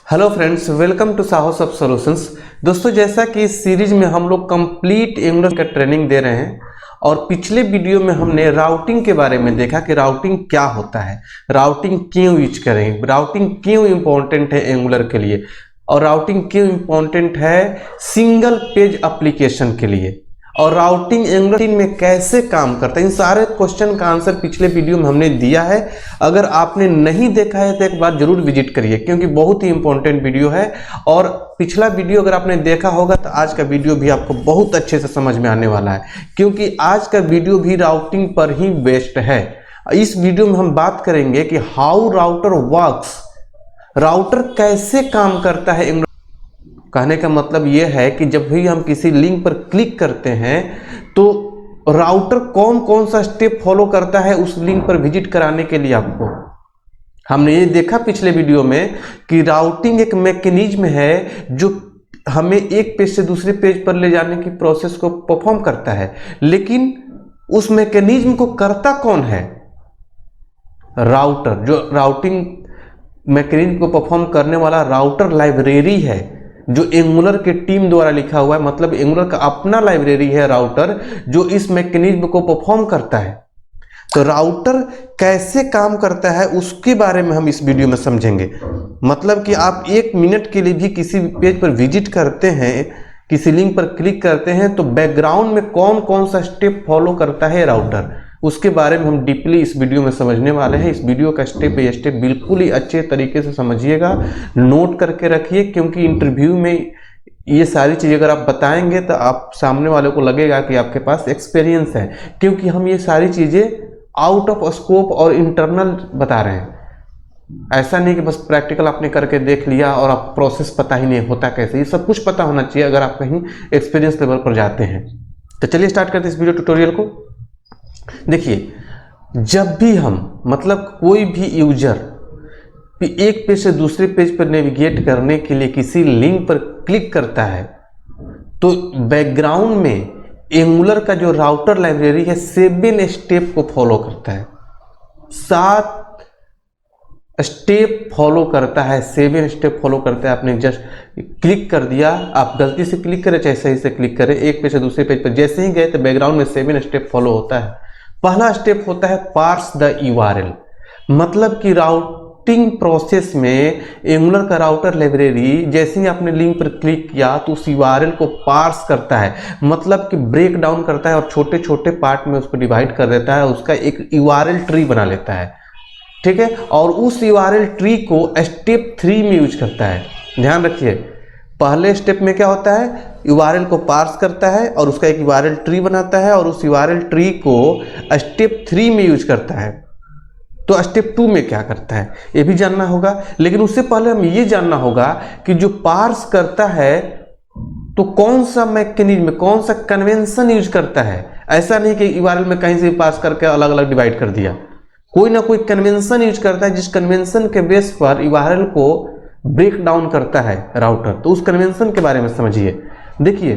Hello friends, welcome to Saho Sab solutions. दोस्तों, जैसा कि इस सीरीज में हम लोग कंप्लीट एंगुलर का ट्रेनिंग दे रहे हैं और पिछले वीडियो में हमने राउटिंग के बारे में देखा कि राउटिंग क्या होता है, राउटिंग क्यों यूज करें, राउटिंग क्यों इम्पोर्टेंट है एंगुलर के लिए और राउटिंग क्यों इम्पोर्टेंट है सिंगल पेज एप्लीकेशन के लिए, और राउटिंग एंगुलर में कैसे काम करता है। इन सारे क्वेश्चन का आंसर पिछले वीडियो में हमने दिया है। अगर आपने नहीं देखा है तो एक बार जरूर विजिट करिए, क्योंकि बहुत ही इंपॉर्टेंट वीडियो है। और पिछला वीडियो अगर आपने देखा होगा तो आज का वीडियो भी आपको बहुत अच्छे से समझ में आने वाला है, क्योंकि आज का वीडियो भी राउटिंग पर ही बेस्ड है। इस वीडियो में हम बात करेंगे कि हाउ राउटर वर्क्स, राउटर कैसे काम करता है एंगुलर। कहने का मतलब यह है कि जब भी हम किसी लिंक पर क्लिक करते हैं तो राउटर कौन कौन सा स्टेप फॉलो करता है उस लिंक पर विजिट कराने के लिए। आपको हमने ये देखा पिछले वीडियो में कि राउटिंग एक मैकेनिज्म है जो हमें एक पेज से दूसरे पेज पर ले जाने की प्रोसेस को परफॉर्म करता है, लेकिन उस मैकेनिज्म को करता कौन है? राउटर। जो राउटिंग मैकेनिज्म को परफॉर्म करने वाला राउटर लाइब्रेरी है जो एंगुलर के टीम द्वारा लिखा हुआ है, मतलब एंगुलर का अपना लाइब्रेरी है राउटर जो इस मैकेनिज्म को परफॉर्म करता है। तो राउटर कैसे काम करता है उसके बारे में हम इस वीडियो में समझेंगे। मतलब कि आप एक मिनट के लिए भी किसी पेज पर विजिट करते हैं, किसी लिंक पर क्लिक करते हैं, तो बैकग्राउंड में कौन कौन सा स्टेप फॉलो करता है राउटर, उसके बारे में हम डीपली इस वीडियो में समझने वाले हैं। इस वीडियो का स्टेप बाय स्टेप बिल्कुल ही अच्छे तरीके से समझिएगा, नोट करके रखिए, क्योंकि इंटरव्यू में ये सारी चीज़ें अगर आप बताएंगे तो आप सामने वाले को लगेगा कि आपके पास एक्सपीरियंस है, क्योंकि हम ये सारी चीज़ें आउट ऑफ स्कोप और इंटरनल बता रहे हैं। ऐसा नहीं कि बस प्रैक्टिकल आपने करके देख लिया और आप प्रोसेस पता ही नहीं होता कैसे। ये सब कुछ पता होना चाहिए अगर आप कहीं एक्सपीरियंस लेवल पर जाते हैं। तो चलिए स्टार्ट करते हैं इस वीडियो ट्यूटोरियल को। देखिए, जब भी हम मतलब कोई भी यूजर एक पेज से दूसरे पेज पर नेविगेट करने के लिए किसी लिंक पर क्लिक करता है तो बैकग्राउंड में एंगुलर का जो राउटर लाइब्रेरी है 7 स्टेप को फॉलो करता है, 7 स्टेप फॉलो करता है, 7 स्टेप फॉलो करता है। आपने जस्ट क्लिक कर दिया, आप गलती से क्लिक करें चाहे सही से क्लिक करें, एक पेज से दूसरे पेज पर जैसे ही गए तो बैकग्राउंड में 7 स्टेप फॉलो होता है। पहला स्टेप होता है पार्स द यूआरएल, मतलब कि राउटिंग प्रोसेस में एंगुलर का राउटर लाइब्रेरी जैसे ही आपने लिंक पर क्लिक किया तो उस यूआरएल को पार्स करता है, मतलब कि ब्रेक डाउन करता है और छोटे छोटे पार्ट में उसको डिवाइड कर देता है, उसका एक यूआरएल ट्री बना लेता है। ठीक है, और उस यूआरएल ट्री को स्टेप 3 में यूज करता है। ध्यान रखिए, पहले स्टेप में क्या होता है, यूआरएल को पार्स करता है और उसका एक यूआरएल ट्री बनाता है और उस यूआरएल ट्री को स्टेप 3 में यूज करता है। तो स्टेप 2 में क्या करता है ये भी जानना होगा, लेकिन उससे पहले हम ये जानना होगा कि जो पार्स करता है तो कौन सा मैकेनिज्म, कौन सा कन्वेंशन यूज करता है। ऐसा नहीं कि यूआरएल में कहीं से पास करके अलग अलग डिवाइड कर दिया, कोई ना कोई कन्वेंशन यूज करता है जिस कन्वेंशन के बेस पर यूआरएल को ब्रेक डाउन करता है राउटर। तो उस कन्वेंशन के बारे में समझिए। देखिए,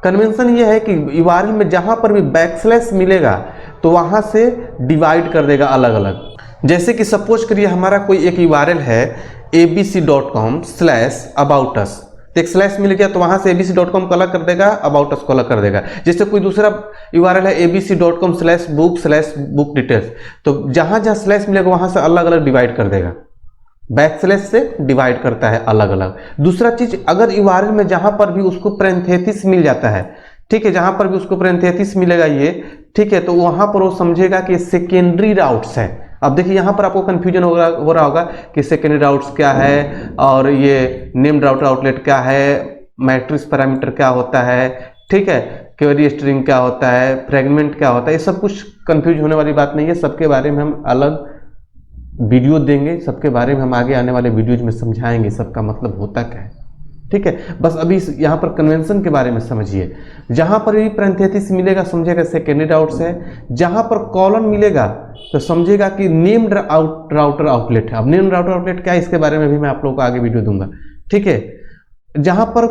कन्वेंशन ये है कि यूआरएल में जहां पर भी बैकस्लैश मिलेगा तो वहां से डिवाइड कर देगा अलग अलग। जैसे कि सपोज करिए हमारा कोई एक यूआरएल है abc.com/about us, तो एक स्लैश मिल गया तो वहां से abc.com को अलग कर देगा, about us को अलग कर देगा। जैसे कोई दूसरा यूआरएल है abc.com/book/book डिटेल्स, तो जहां जहां स्लैश मिलेगा वहां से अलग अलग डिवाइड कर देगा, बैकस्लैश से डिवाइड करता है अलग अलग। दूसरा चीज, अगर यूआरएल में जहां पर भी उसको पैरेंथेसिस मिल जाता है, ठीक है, जहां पर भी उसको पैरेंथेसिस मिलेगा ये, ठीक है, तो वहां पर वो समझेगा कि सेकेंडरी राउट्स है। अब देखिए यहां पर आपको कंफ्यूजन हो रहा होगा कि सेकेंडरी राउट्स क्या है और ये नेम्ड राउटर आउटलेट क्या है, मैट्रिक्स पैरामीटर क्या होता है, ठीक है, क्वेरी स्ट्रिंग क्या होता है, फ्रेगमेंट क्या होता है। ये सब कुछ कंफ्यूज होने वाली बात नहीं है, सबके बारे में हम अलग वीडियो देंगे, सबके बारे में हम आगे आने वाले वीडियोज में समझाएंगे सबका मतलब होता क्या है। ठीक है, बस अभी यहाँ पर कन्वेंशन के बारे में समझिए। जहां पर भी पैरेंथेसिस मिलेगा समझेगा सेकेंडरी राउट्स है, जहां पर कॉलन मिलेगा तो समझेगा कि नेम्ड राउटर आउटलेट है। अब नेम्ड राउटर आउटलेट क्या है इसके बारे में भी मैं आप लोगों को आगे वीडियो दूंगा। ठीक है, जहां पर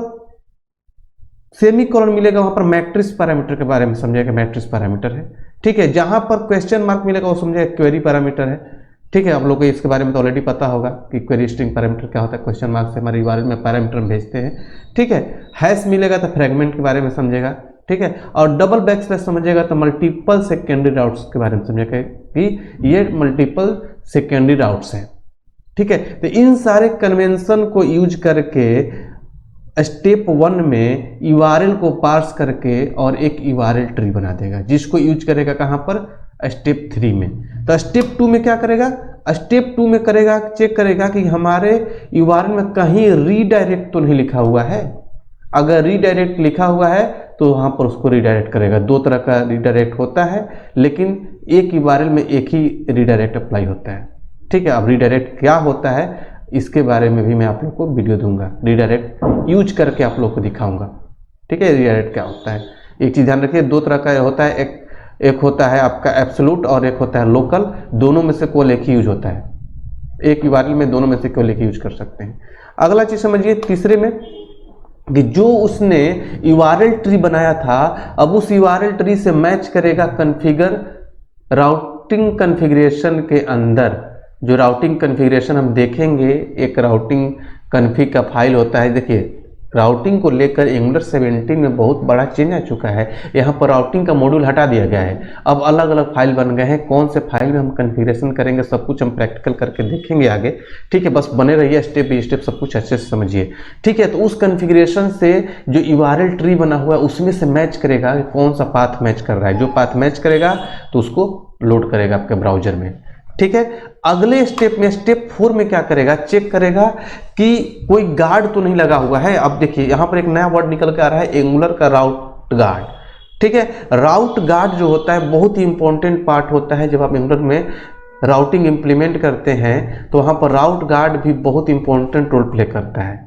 सेमी कॉलन मिलेगा वहां पर मैट्रिक्स पैरामीटर के बारे में समझेगा, मैट्रिक्स पैरामीटर है। ठीक है, जहां पर क्वेश्चन मार्क मिलेगा वो समझेगा क्वेरी पैरामीटर है। ठीक है, आप लोग को इसके बारे में तो ऑलरेडी पता होगा कि क्वेरी स्ट्रिंग पैरामीटर क्या होता है, क्वेश्चन मार्क से हमारे URL में पैरामीटर भेजते हैं। ठीक है, हैश मिलेगा तो फ्रेगमेंट के बारे में समझेगा। ठीक है, और डबल बैकस्लैश समझेगा तो मल्टीपल सेकेंडरी राउट्स के बारे में समझेगा कि ये मल्टीपल सेकेंडरी राउट्स हैं। ठीक है, तो इन सारे कन्वेंशन को यूज करके स्टेप 1 में URL को पार्स करके और एक URL ट्री बना देगा, जिसको यूज करेगा कहाँ पर, स्टेप 3 में। तो स्टेप 2 में क्या करेगा, स्टेप 2 में करेगा, चेक करेगा कि हमारे URL में कहीं रीडायरेक्ट तो नहीं लिखा हुआ है। अगर रीडायरेक्ट लिखा हुआ है तो वहां पर उसको रीडायरेक्ट करेगा। दो तरह का रीडायरेक्ट होता है, लेकिन एक URL में एक ही रीडायरेक्ट अप्लाई होता है। ठीक है, अब रीडायरेक्ट क्या होता है इसके बारे में भी मैं आप लोग को वीडियो दूंगा, रीडायरेक्ट यूज करके आप लोग को दिखाऊंगा। ठीक है, रीडायरेक्ट क्या होता है, एक चीज ध्यान रखिए, दो तरह का होता है, एक होता है आपका एब्सोल्यूट और एक होता है लोकल। दोनों में से कोई एक ही यूज होता है, एक URL में दोनों में से कोई एक यूज कर सकते हैं। अगला चीज समझिए तीसरे में, कि जो उसने URL ट्री बनाया था, अब उस URL ट्री से मैच करेगा कॉन्फ़िगर राउटिंग कॉन्फ़िगरेशन के अंदर। जो राउटिंग कॉन्फ़िगरेशन हम देखेंगे, एक राउटिंग कॉन्फ़िग का फाइल होता है। देखिए, राउटिंग को लेकर एंगुलर 17 में बहुत बड़ा चेंज आ चुका है। यहाँ पर राउटिंग का मॉड्यूल हटा दिया गया है, अब अलग अलग फाइल बन गए हैं। कौन से फाइल में हम कॉन्फ़िगरेशन करेंगे सब कुछ हम प्रैक्टिकल करके देखेंगे आगे। ठीक है, बस बने रहिए, स्टेप बाय स्टेप सब कुछ अच्छे से समझिए। ठीक है, तो उस कॉन्फ़िगरेशन से जो URL ट्री बना हुआ है उसमें से मैच करेगा कौन सा पाथ मैच कर रहा है। जो पाथ मैच करेगा तो उसको लोड करेगा आपके ब्राउजर में। ठीक है, अगले स्टेप में, स्टेप 4 में क्या करेगा, चेक करेगा कि कोई गार्ड तो नहीं लगा हुआ है। अब देखिए यहां पर एक नया वर्ड निकल के आ रहा है, एंगुलर का राउट गार्ड। ठीक है, राउट गार्ड जो होता है बहुत ही इंपॉर्टेंट पार्ट होता है। जब आप एंगुलर में राउटिंग इंप्लीमेंट करते हैं तो वहां पर राउट गार्ड भी बहुत इंपॉर्टेंट रोल प्ले करता है।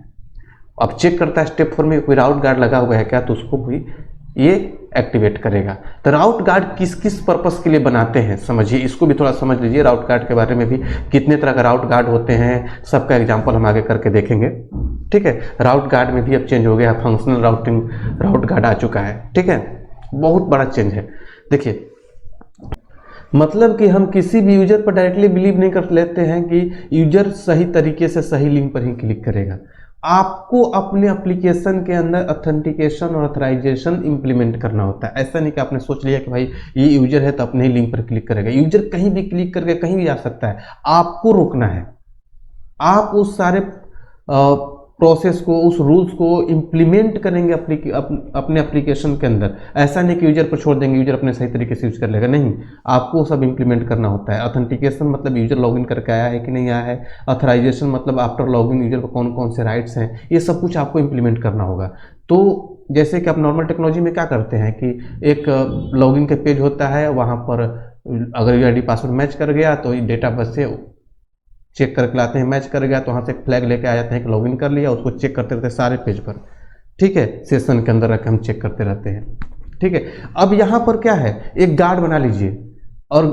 अब चेक करता है स्टेप 4 में कोई राउट गार्ड लगा हुआ है क्या, तो उसको भी ये एक्टिवेट करेगा। तो राउट गार्ड किस किस पर्पस के लिए बनाते हैं समझिए, इसको भी थोड़ा समझ लीजिए। राउट गार्ड के बारे में भी, कितने तरह का राउट गार्ड होते हैं सबका एग्जांपल हम आगे करके देखेंगे। ठीक है, राउट गार्ड में भी अब चेंज हो गया, फंक्शनल राउटिंग राउट गार्ड आ चुका है। ठीक है, बहुत बड़ा चेंज है। देखिए, मतलब कि हम किसी भी यूजर पर डायरेक्टली बिलीव नहीं कर लेते हैं कि यूजर सही तरीके से सही लिंक पर ही क्लिक करेगा। आपको अपने एप्लीकेशन के अंदर ऑथेंटिकेशन और ऑथराइजेशन इंप्लीमेंट करना होता है। ऐसा नहीं कि आपने सोच लिया कि भाई ये यूजर है तो अपने ही लिंक पर क्लिक करेगा। यूजर कहीं भी क्लिक करके कहीं भी आ सकता है, आपको रोकना है। आप उस सारे प्रोसेस को, उस रूल्स को इंप्लीमेंट करेंगे अपने एप्लीकेशन के अंदर। ऐसा नहीं कि यूजर पर छोड़ देंगे, यूजर अपने सही तरीके से यूज कर लेगा, नहीं, आपको सब इंप्लीमेंट करना होता है। ऑथेंटिकेशन मतलब यूजर लॉगिन करके आया है कि नहीं आया है। ऑथराइजेशन मतलब आफ्टर लॉगिन यूजर को कौन कौन से राइट्स हैं, ये सब कुछ आपको इंप्लीमेंट करना होगा। तो जैसे कि आप नॉर्मल टेक्नोलॉजी में क्या करते हैं कि एक लॉगिन का पेज होता है, वहाँ पर अगर UID पासवर्ड मैच कर गया तो डेटा बस से चेक करके लाते हैं, मैच कर गया तो वहाँ से एक फ्लैग लेके आ जाते हैं कि लॉगिन कर लिया, उसको चेक करते रहते हैं सारे पेज पर। ठीक है, सेशन के अंदर रख हम चेक करते रहते हैं। ठीक है, अब यहाँ पर क्या है, एक गार्ड बना लीजिए और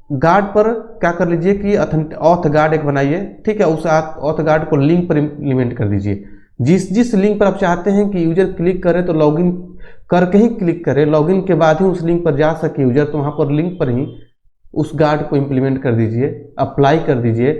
गार्ड पर क्या कर लीजिए कि ऑथ गार्ड एक बनाइए। ठीक है, उस ऑथ गार्ड को लिंक पर इम्प्लीमेंट कर दीजिए। जिस लिंक पर आप चाहते हैं कि यूजर क्लिक करे तो लॉगिन करके ही क्लिक करे, लॉगिन के बाद ही उस लिंक पर जा सके यूजर, तो वहाँ पर लिंक पर ही उस गार्ड को इम्प्लीमेंट कर दीजिए, अप्लाई कर दीजिए।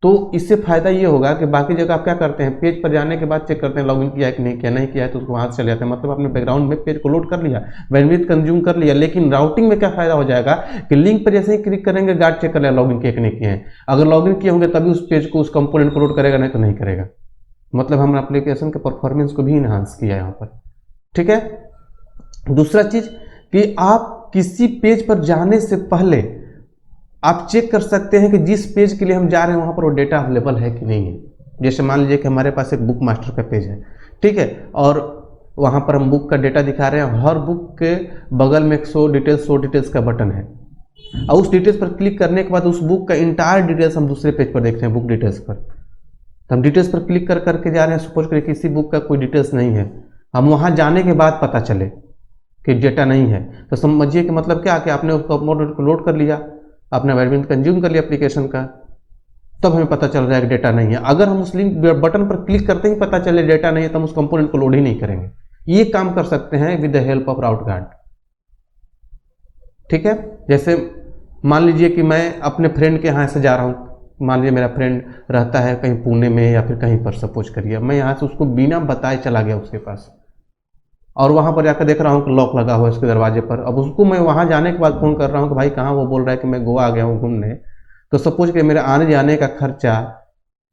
तो इससे फायदा ये होगा कि बाकी जगह आप क्या करते हैं, पेज पर जाने के बाद चेक करते हैं लॉगिन किया है कि नहीं किया, नहीं किया है तो उसको वहां से चले जाते हैं। मतलब आपने बैकग्राउंड में पेज को लोड कर लिया, बैंडविड्थ कंज्यूम कर लिया, लेकिन राउटिंग में क्या फायदा हो जाएगा कि लिंक पर जैसे ही क्लिक करेंगे गार्ड चेक कर लिया लॉगिन किए कि नहीं किए हैं। अगर लॉगिन किए होंगे तभी उस पेज को, उस कंपोनेंट को लोड करेगा, नहीं तो नहीं करेगा। मतलब हमने एप्लीकेशन के परफॉर्मेंस को भी इनहांस किया यहाँ पर। ठीक है, दूसरा चीज कि आप किसी पेज पर जाने से पहले आप चेक कर सकते हैं कि जिस पेज के लिए हम जा रहे हैं वहाँ पर वो डेटा अवेलेबल है कि नहीं है। जैसे मान लीजिए कि हमारे पास एक बुक मास्टर का पेज है, ठीक है, और वहाँ पर हम बुक का डेटा दिखा रहे हैं। हर बुक के बगल में एक शो डिटेल्स का बटन है, और उस डिटेल्स पर क्लिक करने के बाद उस बुक का इंटायर डिटेल्स हम दूसरे पेज पर देख रहे हैं, बुक डिटेल्स पर। तो हम डिटेल्स पर क्लिक करके जा रहे हैं, सपोज करिए किसी बुक का कोई डिटेल्स नहीं है, हम वहाँ जाने के बाद पता चले कि डेटा नहीं है, तो समझिए कि मतलब क्या कि आपने उसको अपलोड को लोड कर लिया, आपने बैंडविड्थ कंज्यूम कर लिया एप्लीकेशन का, तब हमें पता चल रहा है कि डेटा नहीं है। अगर हम उस लिंक बटन पर क्लिक करते ही पता चले डेटा नहीं है तो हम उस कंपोनेंट को लोड ही नहीं करेंगे। ये काम कर सकते हैं with the help of route guard. ठीक है, जैसे मान लीजिए कि मैं अपने फ्रेंड के यहाँ से जा रहा हूँ, मान लीजिए मेरा फ्रेंड रहता है कहीं पुणे में या फिर कहीं पर, सपोज करिए, मैं यहाँ से उसको बिना बताए चला गया उसके पास, और वहाँ पर जाकर देख रहा हूँ कि लॉक लगा हुआ है उसके दरवाजे पर। अब उसको मैं वहाँ जाने के बाद फ़ोन कर रहा हूँ कि भाई कहाँ, वो बोल रहा है कि मैं गोवा आ गया हूँ घूमने। तो सपोज कि मेरे आने जाने का खर्चा,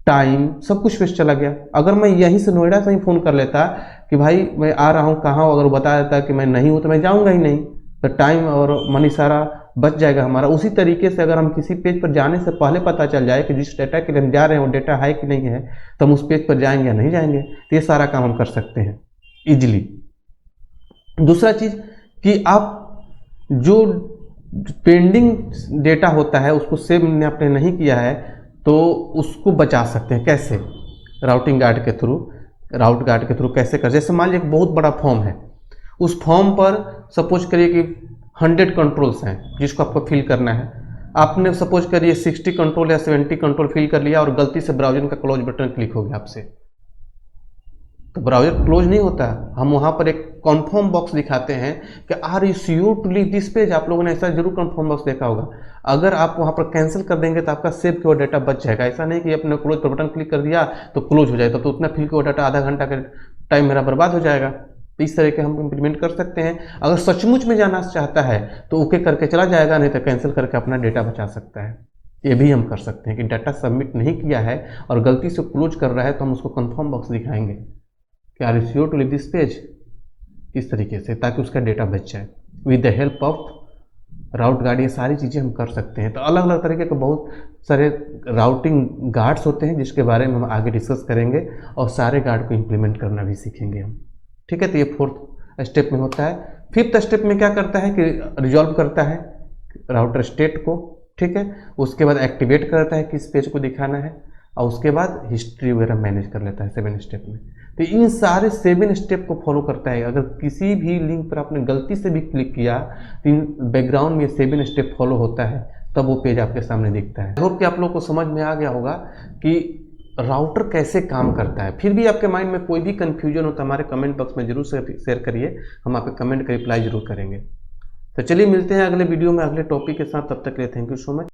टाइम, सब कुछ वेस्ट चला गया। अगर मैं यहीं से नोएडा से ही फ़ोन कर लेता कि भाई मैं आ रहा हूँ कहाँ, अगर वो बता देता कि मैं नहीं हूँ तो मैं जाऊँगा ही नहीं, तो टाइम और मनी सारा बच जाएगा हमारा। उसी तरीके से अगर हम किसी पेज पर जाने से पहले पता चल जाए कि जिस डेटा के लिए हम जा रहे हैं वो डेटा है कि नहीं है, तो हम उस पेज पर जाएंगे या नहीं जाएंगे। तो ये सारा काम हम कर सकते हैं ईजिली। दूसरा चीज़ कि आप जो पेंडिंग डेटा होता है उसको सेव ने आपने नहीं किया है तो उसको बचा सकते हैं। कैसे? राउटिंग गार्ड के थ्रू, राउट गार्ड के थ्रू कैसे कर, जैसे मान लीजिए एक बहुत बड़ा फॉर्म है, उस फॉर्म पर सपोज करिए कि 100 कंट्रोल्स हैं जिसको आपको फिल करना है। आपने सपोज करिए 60 कंट्रोल या 70 कंट्रोल फिल कर लिया और गलती से ब्राउज़र का क्लोज बटन क्लिक हो गया आपसे, तो ब्राउज़र क्लोज नहीं होता। हम वहाँ पर एक कन्फर्म बॉक्स दिखाते हैं कि are you sure to leave this page. आप लोगों ने ऐसा जरूर कन्फर्म बॉक्स देखा होगा। अगर आप वहाँ पर कैंसिल कर देंगे तो आपका सेव किया हुआ डाटा बच जाएगा। ऐसा नहीं कि अपने क्लोज पर बटन क्लिक कर दिया तो क्लोज हो जाएगा, तो उतना फिल किया हुआ डाटा आधा घंटा का टाइम मेरा बर्बाद हो जाएगा। तो इस तरह के हम इम्प्लीमेंट कर सकते हैं। अगर सचमुच में जाना चाहता है तो ओके करके चला जाएगा, नहीं तो कैंसिल करके अपना डेटा बचा सकता है। ये भी हम कर सकते हैं कि डाटा सबमिट नहीं किया है और गलती से क्लोज कर रहा है तो हम उसको कन्फर्म बॉक्स दिखाएंगे कि are you sure to leave this page, इस तरीके से, ताकि उसका डेटा बच जाए। With the help of route guard ये सारी चीज़ें हम कर सकते हैं। तो अलग अलग तरीके के बहुत सारे राउटिंग गार्ड्स होते हैं जिसके बारे में हम आगे डिस्कस करेंगे और सारे गार्ड को इम्प्लीमेंट करना भी सीखेंगे हम। ठीक है, तो ये 4th स्टेप में होता है। 5th स्टेप में क्या करता है कि रिजॉल्व करता है राउटर स्टेट को। ठीक है, उसके बाद एक्टिवेट करता है किस पेज को दिखाना है और उसके बाद हिस्ट्री वगैरह मैनेज कर लेता है 7 स्टेप में। तो इन सारे 7 स्टेप को फॉलो करता है। अगर किसी भी लिंक पर आपने गलती से भी क्लिक किया तो इन बैकग्राउंड में 7 स्टेप फॉलो होता है, तब वो पेज आपके सामने दिखता है। होप कि आप लोग को समझ में आ गया होगा कि राउटर कैसे काम करता है। फिर भी आपके माइंड में कोई भी कंफ्यूजन हो तो हमारे कमेंट बॉक्स में जरूर शेयर करिए, हम आपके कमेंट का रिप्लाई जरूर करेंगे। तो चलिए मिलते हैं अगले वीडियो में अगले टॉपिक के साथ, तब तक के लिए थैंक यू सो मच।